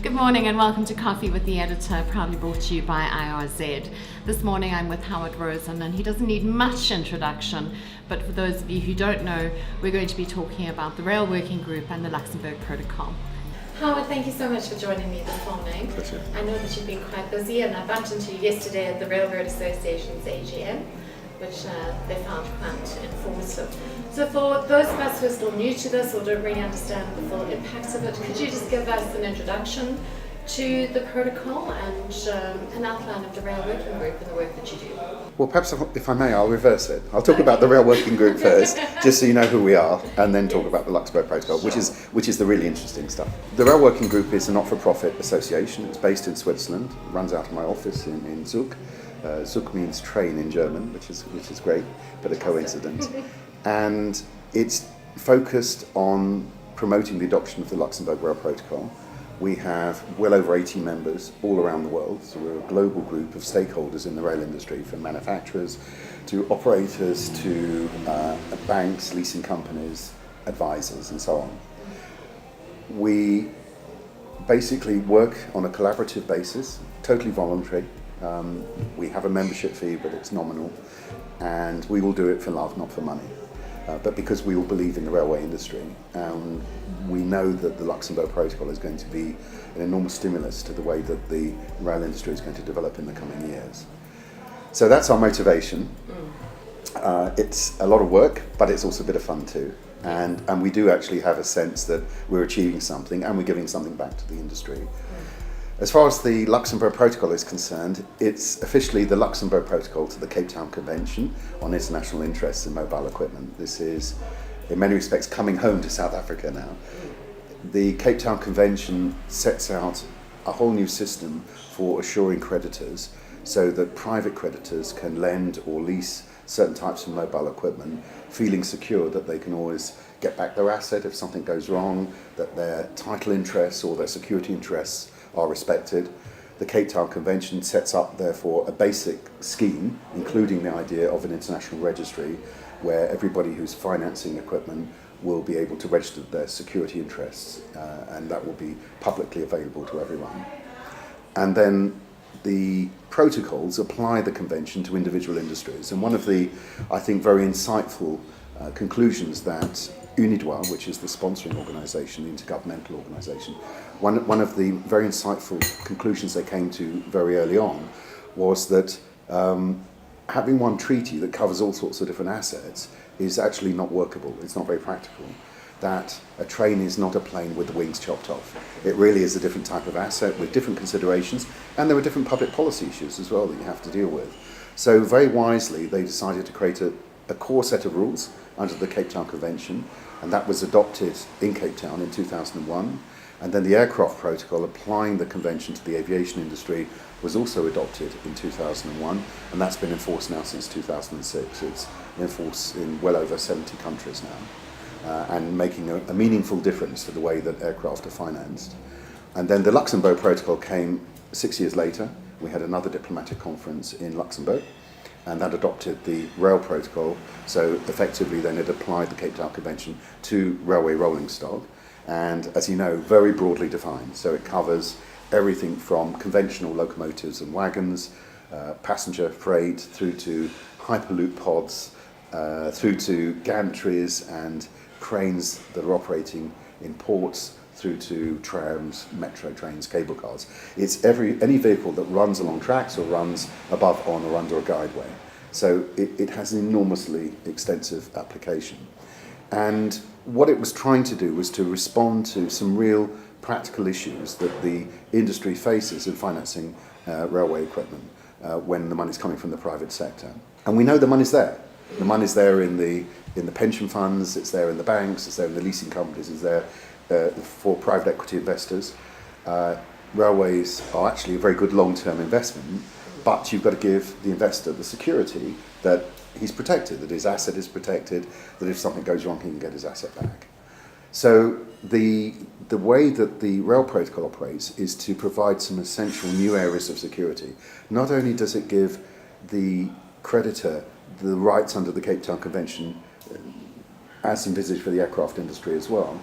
Good morning and welcome to Coffee with the Editor, proudly brought to you by IRZ. This morning I'm with Howard Rosen, and he doesn't need much introduction, but for those of you who don't know, we're going to be talking about the Rail Working Group and the Luxembourg Protocol. Howard, thank you so much for joining me this morning. Pleasure. I know that you've been quite busy, and I bumped into you yesterday at the Railroad Association's AGM, which they found quite informative. So for those of us who are still new to this or don't really understand the full impact of it, could you just give us an introduction to the protocol and an outline of the Rail Working Group and the work that you do? Well, perhaps if I may, I'll reverse it. I'll talk about the Rail Working Group first, just so you know who we are, and then talk about the Luxembourg Protocol, which is the really interesting stuff. The Rail Working Group is a not-for-profit association. It's based in Switzerland. It runs out of my office in Zug. Zug means train in German, which is great, but a coincidence. And it's focused on promoting the adoption of the Luxembourg Rail Protocol. We have well over 80 members all around the world, so we're a global group of stakeholders in the rail industry, from manufacturers to operators to banks, leasing companies, advisors, and so on. We basically work on a collaborative basis, totally voluntary. We have a membership fee, but it's nominal, and we will do it for love, not for money. But because we all believe in the railway industry, we know that the Luxembourg Protocol is going to be an enormous stimulus to the way that the rail industry is going to develop in the coming years. So that's our motivation. It's a lot of work, but it's also a bit of fun too. And we do actually have a sense that we're achieving something and we're giving something back to the industry. As far as the Luxembourg Protocol is concerned, it's officially the Luxembourg Protocol to the Cape Town Convention on International Interests in Mobile Equipment. This is, in many respects, coming home to South Africa now. The Cape Town Convention sets out a whole new system for assuring creditors so that private creditors can lend or lease certain types of mobile equipment, feeling secure that they can always get back their asset if something goes wrong, that their title interests or their security interests are respected. The Cape Town Convention sets up, therefore, a basic scheme, including the idea of an international registry, where everybody who's financing equipment will be able to register their security interests, and that will be publicly available to everyone. And then the protocols apply the convention to individual industries. And one of the, I think, very insightful conclusions that UNIDOIS, which is the sponsoring organisation, the intergovernmental organisation, one of the very insightful conclusions they came to very early on was that having one treaty that covers all sorts of different assets is actually not workable. It's not very practical. That a train is not a plane with the wings chopped off. It really is a different type of asset with different considerations, and there are different public policy issues as well that you have to deal with. So very wisely, they decided to create a core set of rules under the Cape Town Convention, and that was adopted in Cape Town in 2001. And then the Aircraft Protocol, applying the convention to the aviation industry, was also adopted in 2001, and that's been enforced now since 2006. It's in force in well over 70 countries now, and making a meaningful difference to the way that aircraft are financed. And then the Luxembourg Protocol came 6 years later. We had another diplomatic conference in Luxembourg, and that adopted the Rail Protocol. So effectively then it applied the Cape Town Convention to railway rolling stock, and as you know, very broadly defined. So it covers everything from conventional locomotives and wagons, passenger freight, through to hyperloop pods, through to gantries and cranes that are operating in ports, through to trams, metro trains, cable cars. It's any vehicle that runs along tracks or runs above, on, or under a guideway. So it has an enormously extensive application. And what it was trying to do was to respond to some real practical issues that the industry faces in financing railway equipment when the money's coming from the private sector. And we know the money's there. The money's there in the pension funds, it's there in the banks, it's there in the leasing companies, it's there for private equity investors. Railways are actually a very good long-term investment, but you've got to give the investor the security that he's protected, that his asset is protected, that if something goes wrong, he can get his asset back. So the way that the Rail Protocol operates is to provide some essential new areas of security. Not only does it give the creditor the rights under the Cape Town Convention as envisaged for the aircraft industry as well.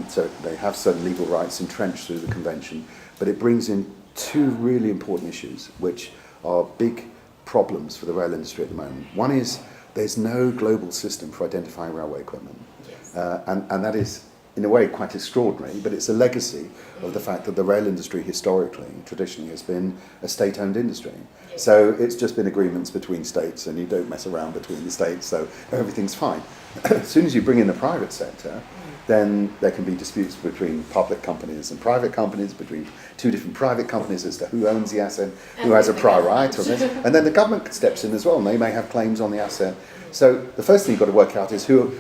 So they have certain legal rights entrenched through the convention, but it brings in two really important issues, which are big problems for the rail industry at the moment. One is there's no global system for identifying railway equipment. Yes. And that is, in a way, quite extraordinary, but it's a legacy of the fact that the rail industry historically, traditionally, has been a state-owned industry. Yes. So it's just been agreements between states, and you don't mess around between the states, so everything's fine. As soon as you bring in the private sector, then there can be disputes between public companies and private companies, between two different private companies as to who owns the asset, who has a prior right on this. And then the government steps in as well, and they may have claims on the asset. So the first thing you've got to work out is who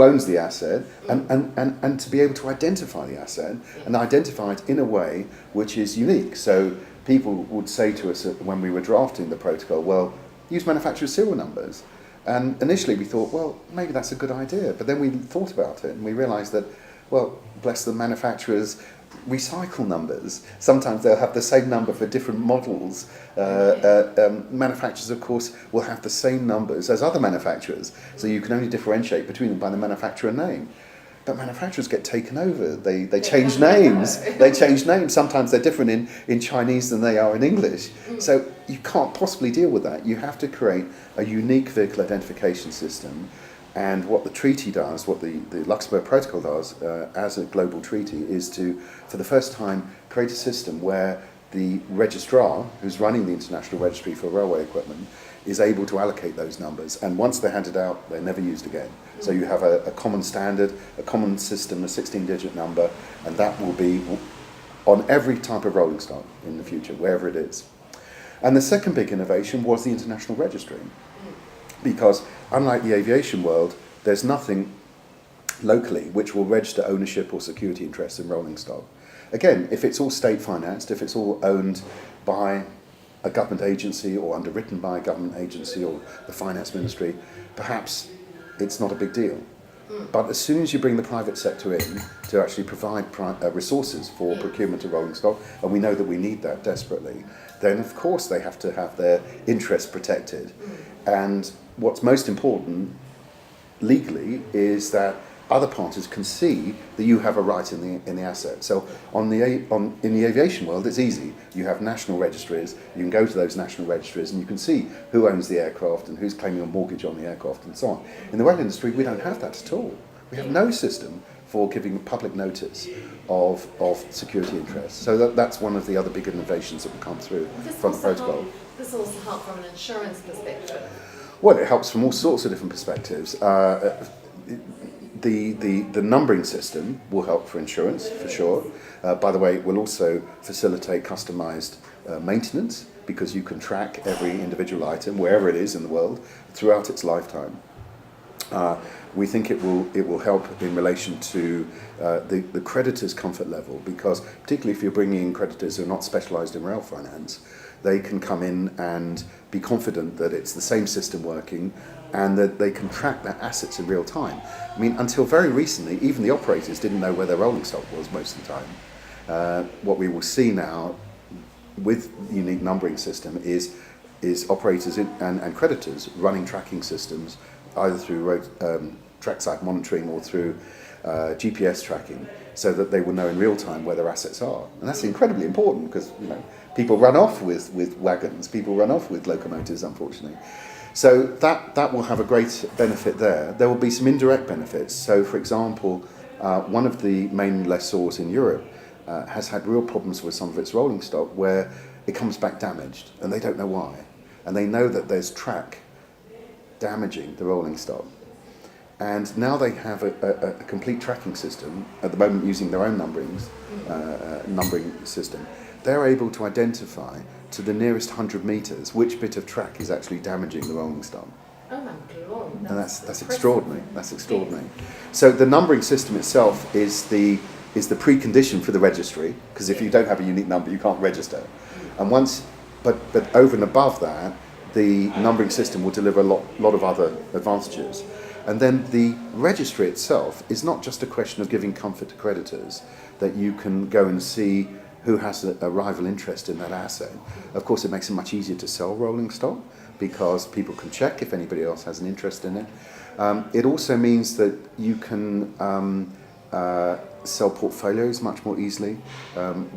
owns the asset, and to be able to identify the asset, and identify it in a way which is unique. So people would say to us when we were drafting the protocol, well, use manufacturer's serial numbers. And initially we thought, well, maybe that's a good idea. But then we thought about it and we realised that, well, bless the manufacturers, recycle numbers. Sometimes they'll have the same number for different models. Manufacturers, of course, will have the same numbers as other manufacturers. So you can only differentiate between them by the manufacturer name. But manufacturers get taken over. They change names. They change names. Sometimes they're different in Chinese than they are in English. So you can't possibly deal with that. You have to create a unique vehicle identification system. And what the treaty does, what the Luxembourg Protocol does as a global treaty, is to, for the first time, create a system where the registrar, who's running the International Registry for Railway Equipment, is able to allocate those numbers, and once they're handed out, they're never used again. So you have a common standard, a common system, a 16-digit number, and that will be on every type of rolling stock in the future, wherever it is. And the second big innovation was the International Registry, because unlike the aviation world, there's nothing locally which will register ownership or security interests in rolling stock. Again, if it's all state financed, if it's all owned by a government agency or underwritten by a government agency or the finance ministry, perhaps it's not a big deal. But as soon as you bring the private sector in to actually provide resources for procurement of rolling stock, and we know that we need that desperately, then of course they have to have their interests protected. And what's most important legally is that other parties can see that you have a right in the asset. So in the aviation world, it's easy. You have national registries. You can go to those national registries and you can see who owns the aircraft and who's claiming a mortgage on the aircraft and so on. In the rail industry, we don't have that at all. We have no system for giving public notice of security interests. So that's one of the other big innovations that will come through from the protocol. This also helps from an insurance perspective. Well, it helps from all sorts of different perspectives. The numbering system will help for insurance, for sure. By the way, it will also facilitate customised maintenance, because you can track every individual item, wherever it is in the world, throughout its lifetime. We think it will help in relation to the creditor's comfort level, because particularly if you're bringing in creditors who are not specialised in rail finance, they can come in and be confident that it's the same system working and that they can track their assets in real time. I mean, until very recently, even the operators didn't know where their rolling stock was most of the time. What we will see now with the unique numbering system is operators and creditors running tracking systems either through trackside monitoring or through GPS tracking, so that they will know in real time where their assets are. And that's incredibly important, because people run off with wagons, people run off with locomotives, unfortunately. So that will have a great benefit there. There will be some indirect benefits. So, for example, one of the main lessors in Europe has had real problems with some of its rolling stock where it comes back damaged, and they don't know why. And they know that there's track damaging the rolling stock. And now they have a complete tracking system, at the moment using their own numbering system. They're able to identify to the nearest 100 metres which bit of track is actually damaging the rolling stock. Oh my God. And that's extraordinary. That's extraordinary. So the numbering system itself is the precondition for the registry, because if you don't have a unique number, you can't register. And but over and above that, the numbering system will deliver a lot of other advantages. And then the registry itself is not just a question of giving comfort to creditors, that you can go and see who has a rival interest in that asset. Of course, it makes it much easier to sell rolling stock, because people can check if anybody else has an interest in it. It also means that you can sell portfolios much more easily.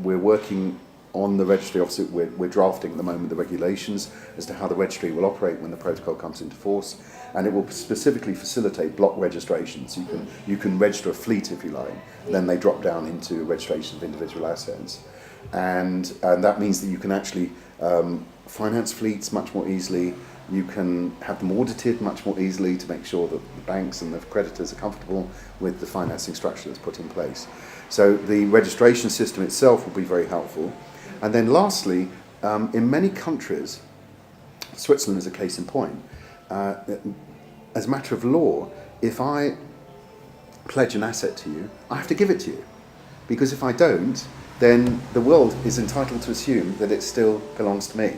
We're working on the registry. Obviously, we're drafting at the moment the regulations as to how the registry will operate when the protocol comes into force, and it will specifically facilitate block registrations. You can register a fleet if you like, then they drop down into registration of individual assets, and that means that you can actually finance fleets much more easily. You can have them audited much more easily to make sure that the banks and the creditors are comfortable with the financing structure that's put in place. So the registration system itself will be very helpful. And then lastly, in many countries, Switzerland is a case in point, as a matter of law, if I pledge an asset to you, I have to give it to you. Because if I don't, then the world is entitled to assume that it still belongs to me.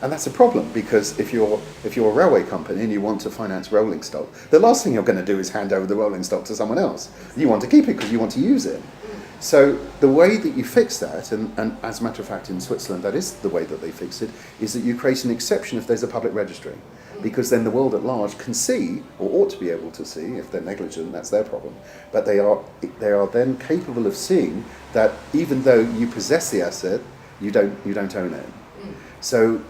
And that's a problem, because if you're a railway company and you want to finance rolling stock, the last thing you're going to do is hand over the rolling stock to someone else. You want to keep it because you want to use it. So the way that you fix that, and as a matter of fact in Switzerland that is the way that they fix it, is that you create an exception if there's a public registry. Because then the world at large can see, or ought to be able to see, if they're negligent, that's their problem. But they are then capable of seeing that even though you possess the asset, you don't own it. So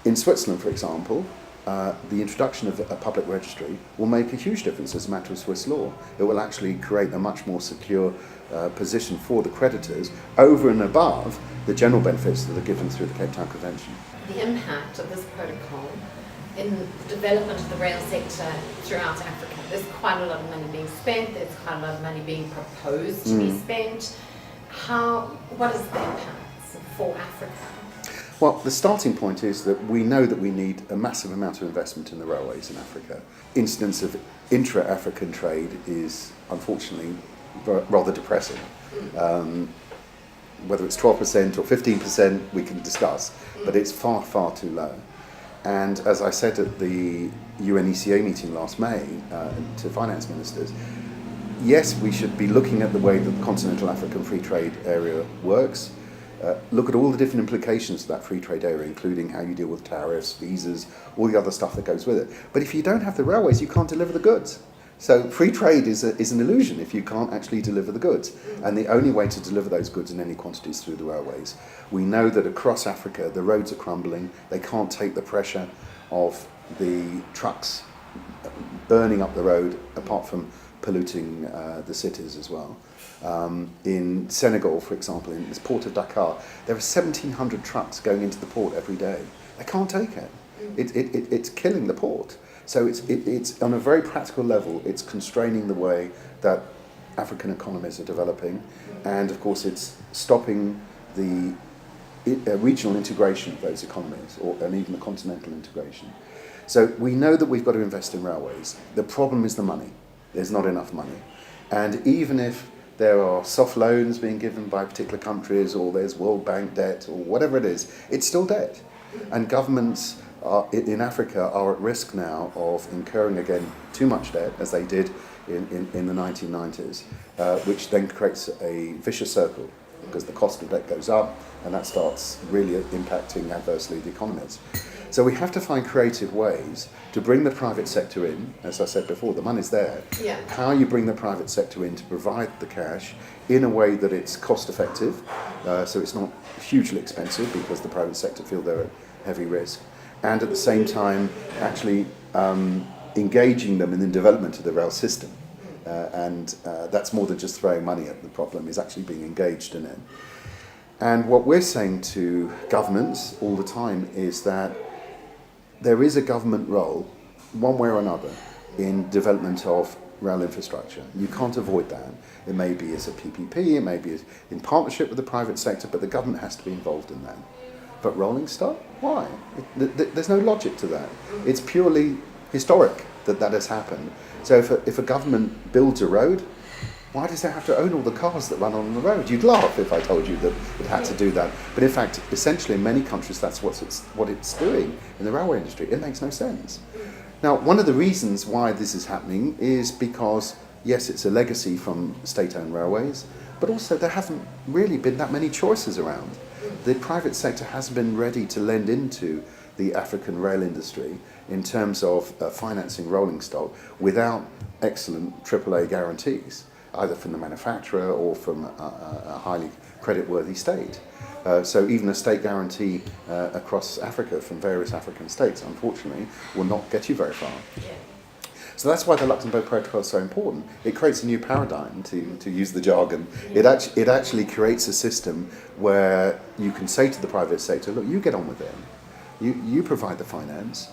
in Switzerland, for example, the introduction of a public registry will make a huge difference as a matter of Swiss law. It will actually create a much more secure position for the creditors over and above the general benefits that are given through the Cape Town Convention. The impact of this protocol in the development of the rail sector throughout Africa. There's quite a lot of money being spent, there's quite a lot of money being proposed to be spent. What is the impact for Africa? Well, the starting point is that we know that we need a massive amount of investment in the railways in Africa. Incidence of intra-African trade is unfortunately rather depressing. Whether it's 12% or 15% we can discuss, but it's far, far too low. And as I said at the UNECA meeting last May to finance ministers, yes, we should be looking at the way that the continental African free trade area works. Look at all the different implications of that free trade area, including how you deal with tariffs, visas, all the other stuff that goes with it. But if you don't have the railways, you can't deliver the goods. So free trade is an illusion if you can't actually deliver the goods. And the only way to deliver those goods in any quantity is through the railways. We know that across Africa, the roads are crumbling. They can't take the pressure of the trucks burning up the road, apart from polluting the cities as well. In Senegal, for example, in this port of Dakar, there are 1,700 trucks going into the port every day. They can't take it. It's killing the port. So it's on a very practical level, it's constraining the way that African economies are developing, and of course it's stopping the regional integration of those economies, and even the continental integration. So we know that we've got to invest in railways. The problem is the money. There's not enough money. And even if there are soft loans being given by particular countries, or there's World Bank debt, or whatever it is, it's still debt. And governments in Africa are at risk now of incurring again too much debt, as they did in the 1990s, which then creates a vicious circle, because the cost of debt goes up, and that starts really impacting adversely the economies. So we have to find creative ways to bring the private sector in. As I said before, the money's there. Yeah. How you bring the private sector in to provide the cash in a way that it's cost effective, so it's not hugely expensive, because the private sector feel they're at heavy risk, and at the same time actually engaging them in the development of the rail system. And that's more than just throwing money at the problem, is actually being engaged in it. And what we're saying to governments all the time is that there is a government role, one way or another, in development of rail infrastructure. You can't avoid that. It may be as a PPP, it may be in partnership with the private sector, but the government has to be involved in that. But rolling stock? Why? There's no logic to that. It's purely historic that has happened. So if a government builds a road, why does it have to own all the cars that run on the road? You'd laugh if I told you that it had to do that. But in fact, essentially in many countries, that's what it's doing in the railway industry. It makes no sense. Now, one of the reasons why this is happening is because, yes, it's a legacy from state-owned railways, but also there haven't really been that many choices around. The private sector hasn't been ready to lend into the African rail industry in terms of financing rolling stock without excellent AAA guarantees, either from the manufacturer or from a highly creditworthy state. So even a state guarantee across Africa from various African states, unfortunately, will not get you very far. Yeah. So that's why the Luxembourg Protocol is so important. It creates a new paradigm, to use the jargon. Yeah. It actually creates a system where you can say to the private sector, look, you get on with it. You provide the finance.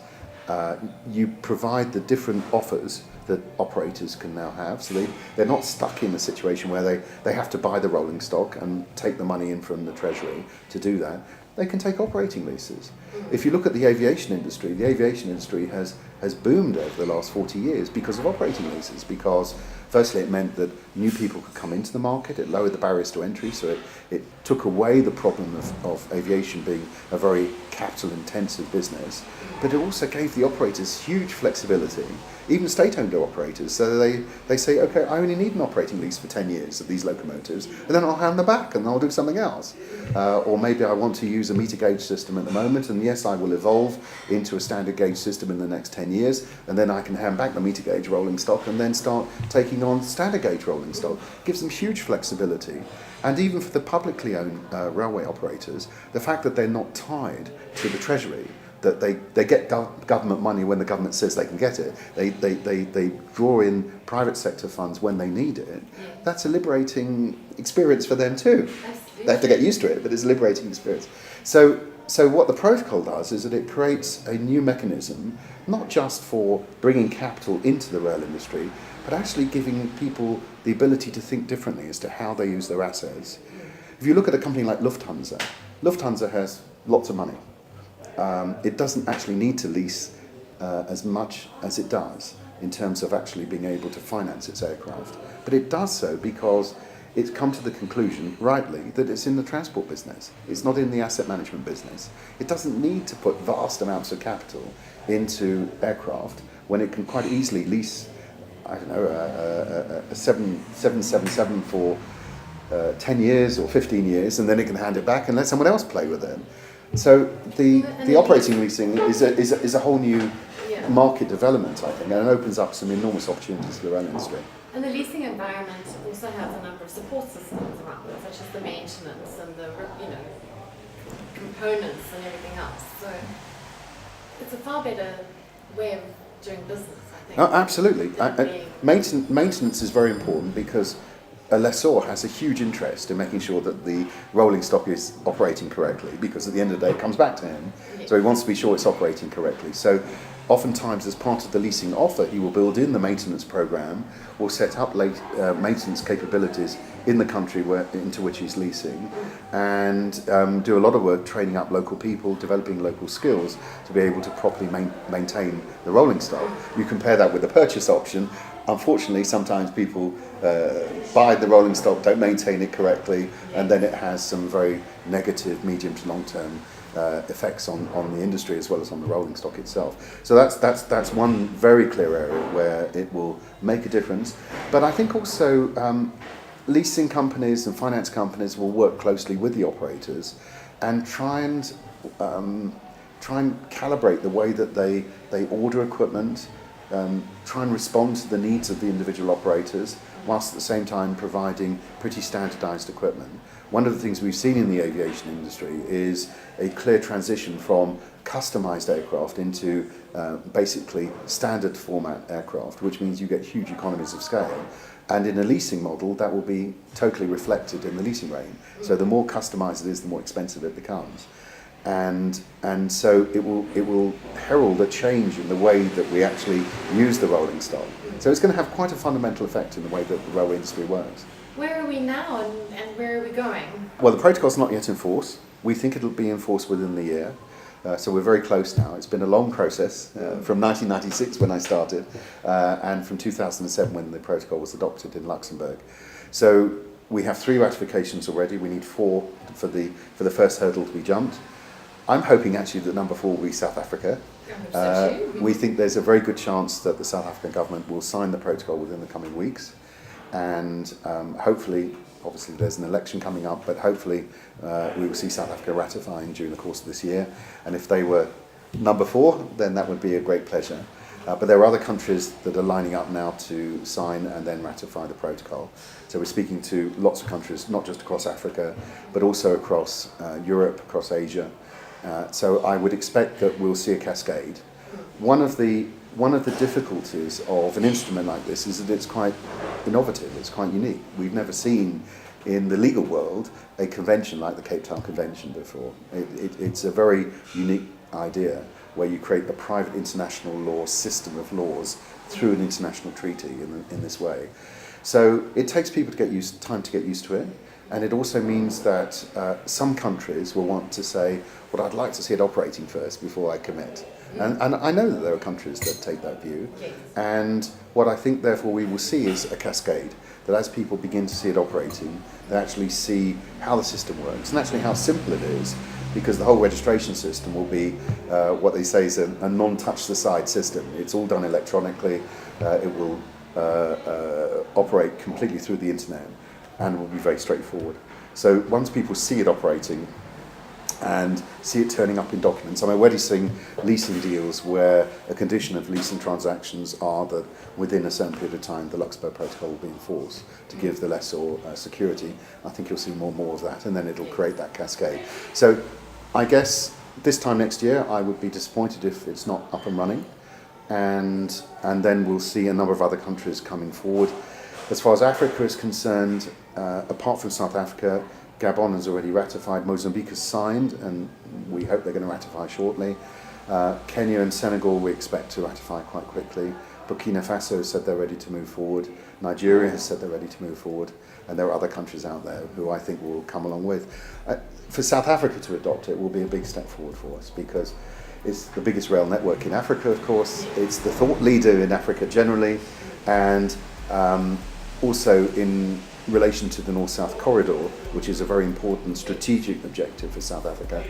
You provide the different offers that operators can now have. So they're not stuck in a situation where they have to buy the rolling stock and take the money in from the treasury to do that. They can take operating leases. If you look at the aviation industry has boomed over the last 40 years because of operating leases, because firstly it meant that new people could come into the market, it lowered the barriers to entry, so it took away the problem of aviation being a very capital intensive business, but it also gave the operators huge flexibility, even state-owned operators, so they say, okay, I only need an operating lease for 10 years of these locomotives, and then I'll hand them back and I'll do something else. Or maybe I want to use a meter gauge system at the moment, and yes, I will evolve into a standard gauge system in the next 10 years, and then I can hand back the meter gauge rolling stock and then start taking on standard gauge rolling stock. Gives them huge flexibility. And even for the publicly owned railway operators, the fact that they're not tied to the treasury, that they get government money when the government says they can get it. They draw in private sector funds when they need it. Yeah. That's a liberating experience for them too. Absolutely. They have to get used to it, but it's a liberating experience. So what the protocol does is that it creates a new mechanism, not just for bringing capital into the rail industry, but actually giving people the ability to think differently as to how they use their assets. If you look at a company like Lufthansa has lots of money. It doesn't actually need to lease as much as it does in terms of actually being able to finance its aircraft. But it does so because it's come to the conclusion, rightly, that it's in the transport business. It's not in the asset management business. It doesn't need to put vast amounts of capital into aircraft when it can quite easily lease, I don't know, a 777 for 10 years or 15 years, and then it can hand it back and let someone else play with it. So the operating leasing is a whole new market development, I think, and it opens up some enormous opportunities for the rail industry. And the leasing environment also has a number of support systems around it, such as the maintenance and the components and everything else. So it's a far better way of doing business, I think. Oh, absolutely. Maintenance is very important because a lessor has a huge interest in making sure that the rolling stock is operating correctly, because at the end of the day it comes back to him. So he wants to be sure it's operating correctly. So oftentimes, as part of the leasing offer, he will build in the maintenance program or set up maintenance capabilities in the country into which he's leasing, and do a lot of work training up local people, developing local skills to be able to properly maintain the rolling stock. You compare that with the purchase option. Unfortunately, sometimes people buy the rolling stock, don't maintain it correctly, and then it has some very negative medium to long term effects on the industry as well as on the rolling stock itself. So that's one very clear area where it will make a difference. But I think also leasing companies and finance companies will work closely with the operators and try and calibrate the way that they order equipment, try and respond to the needs of the individual operators, whilst at the same time providing pretty standardised equipment. One of the things we've seen in the aviation industry is a clear transition from customised aircraft into basically standard format aircraft, which means you get huge economies of scale. And in a leasing model, that will be totally reflected in the leasing rate. So the more customised it is, the more expensive it becomes. And so it will herald a change in the way that we actually use the rolling stock. So it's going to have quite a fundamental effect in the way that the railway industry works. Where are we now and where are we going? Well, the protocol's not yet in force. We think it'll be in force within the year. So we're very close now. It's been a long process from 1996 when I started and from 2007 when the protocol was adopted in Luxembourg. So we have 3 ratifications already. We need 4 for the first hurdle to be jumped. I'm hoping actually that number 4 will be South Africa. We think there's a very good chance that the South African government will sign the protocol within the coming weeks, and hopefully, obviously there's an election coming up, but hopefully we will see South Africa ratifying during the course of this year. And if they were number 4, then that would be a great pleasure. But there are other countries that are lining up now to sign and then ratify the protocol. So we're speaking to lots of countries, not just across Africa, but also across Europe, across Asia. So I would expect that we'll see a cascade. One of the difficulties of an instrument like this is that it's quite innovative, it's quite unique. We've never seen in the legal world a convention like the Cape Town Convention before. It's a very unique idea where you create a private international law system of laws through an international treaty in this way. So it takes people time to get used to it, and it also means that some countries will want to say, well, I'd like to see it operating first before I commit. And I know that there are countries that take that view, and what I think therefore we will see is a cascade, that as people begin to see it operating, they actually see how the system works and actually how simple it is, because the whole registration system will be what they say is a non-touch the side system. It's all done electronically, it will operate completely through the internet, and will be very straightforward. So once people see it operating and see it turning up in documents, I'm already seeing leasing deals where a condition of leasing transactions are that within a certain period of time the Luxembourg Protocol will be enforced to give the lessor security. I think you'll see more and more of that, and then it'll create that cascade. So I guess this time next year I would be disappointed if it's not up and running, and then we'll see a number of other countries coming forward. As far as Africa is concerned, apart from South Africa, Gabon has already ratified, Mozambique has signed, and we hope they're going to ratify shortly. Kenya and Senegal we expect to ratify quite quickly. Burkina Faso has said they're ready to move forward. Nigeria has said they're ready to move forward. And there are other countries out there who I think will come along with. For South Africa to adopt it will be a big step forward for us, because it's the biggest rail network in Africa, of course. It's the thought leader in Africa generally, and also in relation to the North-South corridor, which is a very important strategic objective for South Africa.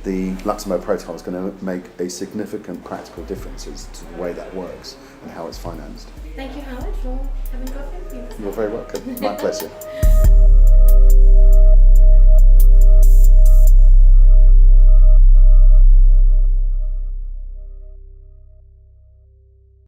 The Luxembourg Protocol is going to make a significant practical difference to the way that works and how it's financed. Thank you, Howard, for having coffee with me. You're very welcome. My pleasure.